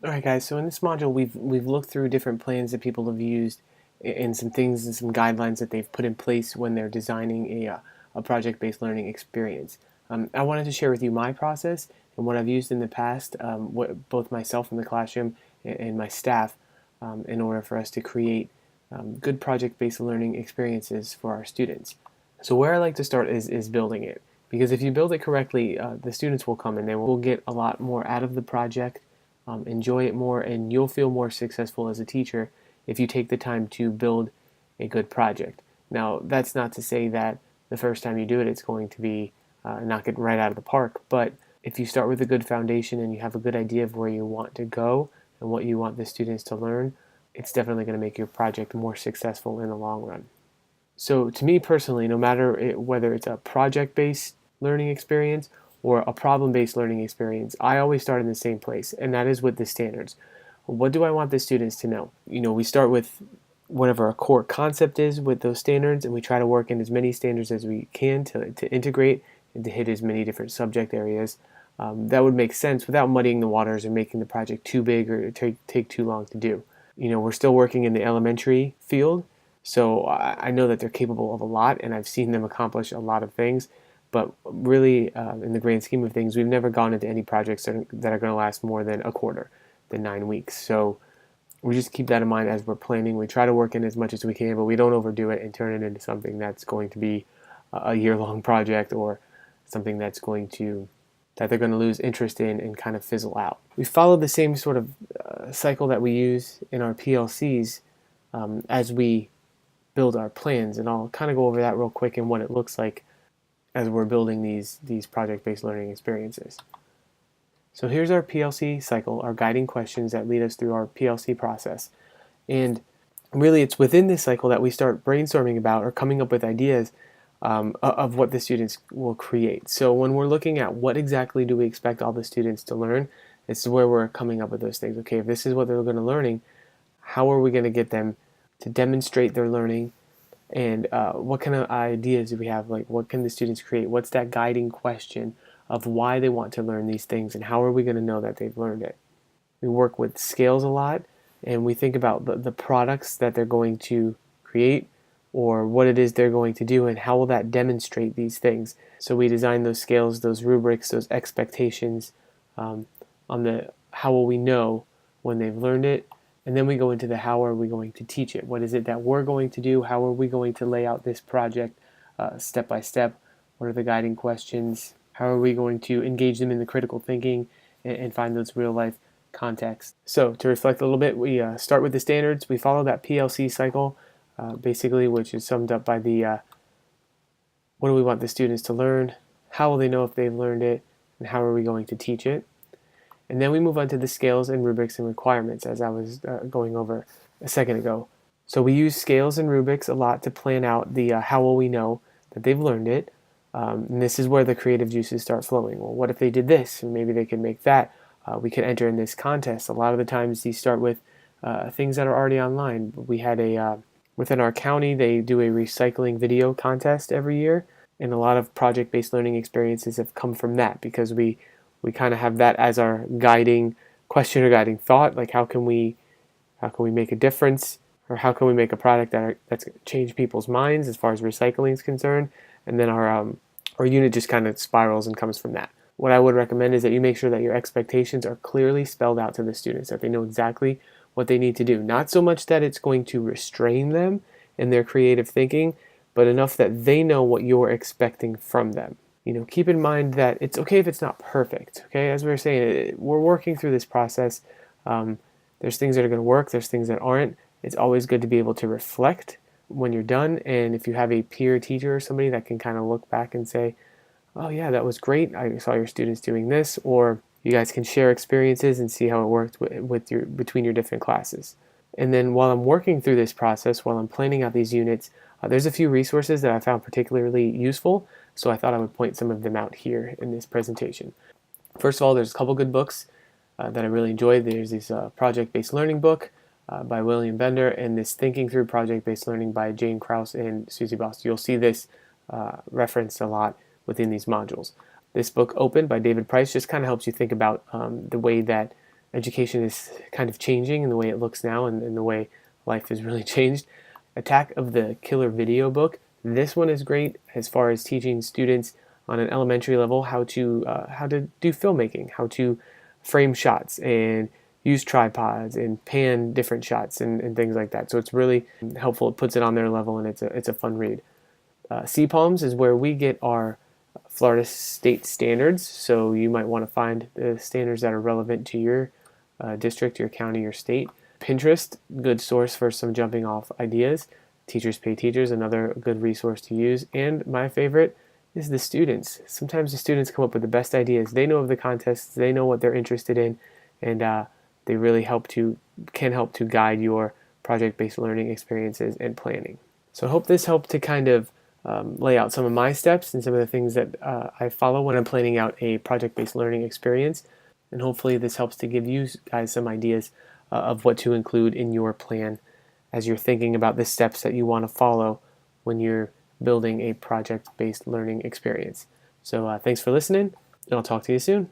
All right, guys. So in this module, we've looked through different plans that people have used, and some things and some guidelines that they've put in place when they're designing a project-based learning experience. I wanted to share with you my process and what I've used in the past, what both myself in the classroom and my staff, in order for us to create good project-based learning experiences for our students. So where I like to start is building it, because if you build it correctly, the students will come and they will get a lot more out of the project, enjoy it more, and you'll feel more successful as a teacher if you take the time to build a good project. Now, that's not to say that the first time you do it, it's going to be knock it right out of the park, but if you start with a good foundation and you have a good idea of where you want to go and what you want the students to learn, it's definitely going to make your project more successful in the long run. So to me personally, no matter whether it's a project-based learning experience or a problem-based learning experience, I always start in the same place, and that is with the standards. What do I want the students to know? We start with whatever a core concept is with those standards, and we try to work in as many standards as we can to integrate and to hit as many different subject areas. That would make sense without muddying the waters or making the project too big or take too long to do. We're still working in the elementary field, so I know that they're capable of a lot, and I've seen them accomplish a lot of things. But really, in the grand scheme of things, we've never gone into any projects that are going to last more than a quarter, than 9 weeks. So we just keep that in mind as we're planning. We try to work in as much as we can, but we don't overdo it and turn it into something that's going to be a year-long project, or something that they're going to lose interest in and kind of fizzle out. We follow the same sort of cycle that we use in our PLCs as we build our plans, and I'll kind of go over that real quick and what it looks like as we're building these project-based learning experiences. So here's our PLC cycle, our guiding questions that lead us through our PLC process. And really, it's within this cycle that we start brainstorming about or coming up with ideas of what the students will create. So when we're looking at what exactly do we expect all the students to learn, it's where we're coming up with those things. Okay, if this is what they're going to learning, how are we going to get them to demonstrate their learning, and what kind of ideas do we have? Like, what can the students create? What's that guiding question of why they want to learn these things, and how are we going to know that they've learned it? We work with scales a lot, and we think about the products that they're going to create, or what it is they're going to do, and how will that demonstrate these things. So we design those scales, those rubrics, those expectations, on the how will we know when they've learned it. And then we go into the how are we going to teach it? What is it that we're going to do? How are we going to lay out this project step by step? What are the guiding questions? How are we going to engage them in the critical thinking and find those real life contexts? So to reflect a little bit, we start with the standards. We follow that PLC cycle, basically, which is summed up by the what do we want the students to learn? How will they know if they've learned it? And how are we going to teach it? And then we move on to the scales and rubrics and requirements, as I was going over a second ago. So we use scales and rubrics a lot to plan out the how will we know that they've learned it. And this is where the creative juices start flowing. Well, what if they did this? And maybe they could make that. We could enter in this contest. A lot of the times these start with things that are already online. We had within our county, they do a recycling video contest every year. And a lot of project-based learning experiences have come from that, because we kind of have that as our guiding question or guiding thought. Like, how can we make a difference, or how can we make a product that's going to change people's minds as far as recycling is concerned? And then our unit just kind of spirals and comes from that. What I would recommend is that you make sure that your expectations are clearly spelled out to the students, that they know exactly what they need to do. Not so much that it's going to restrain them in their creative thinking, but enough that they know what you're expecting from them. Keep in mind that it's okay if it's not perfect. Okay, as we were saying, we're working through this process. There's things that are going to work. There's things that aren't. It's always good to be able to reflect when you're done. And if you have a peer teacher or somebody that can kind of look back and say, "Oh yeah, that was great. I saw your students doing this," or you guys can share experiences and see how it worked with your between your different classes. And then while I'm working through this process, while I'm planning out these units, there's a few resources that I found particularly useful, so I thought I would point some of them out here in this presentation. First of all, there's a couple good books that I really enjoyed. There's this project-based learning book by William Bender, and this Thinking Through Project-Based Learning by Jane Krause and Susie Boss. You'll see this referenced a lot within these modules. This book, Open by David Price, just kind of helps you think about the way that education is kind of changing in the way it looks now and the way life has really changed. Attack of the Killer Video book. This one is great as far as teaching students on an elementary level how to do filmmaking, how to frame shots and use tripods and pan different shots and things like that. So it's really helpful. It puts it on their level, and it's a fun read. CPALMS is where we get our Florida state standards. So you might want to find the standards that are relevant to your district, your county, your state. Pinterest, good source for some jumping off ideas. Teachers Pay Teachers, another good resource to use. And my favorite is the students. Sometimes the students come up with the best ideas. They know of the contests, they know what they're interested in, and they really can help to guide your project-based learning experiences and planning. So I hope this helped to kind of lay out some of my steps and some of the things that I follow when I'm planning out a project-based learning experience. And hopefully this helps to give you guys some ideas of what to include in your plan as you're thinking about the steps that you want to follow when you're building a project-based learning experience. So thanks for listening, and I'll talk to you soon.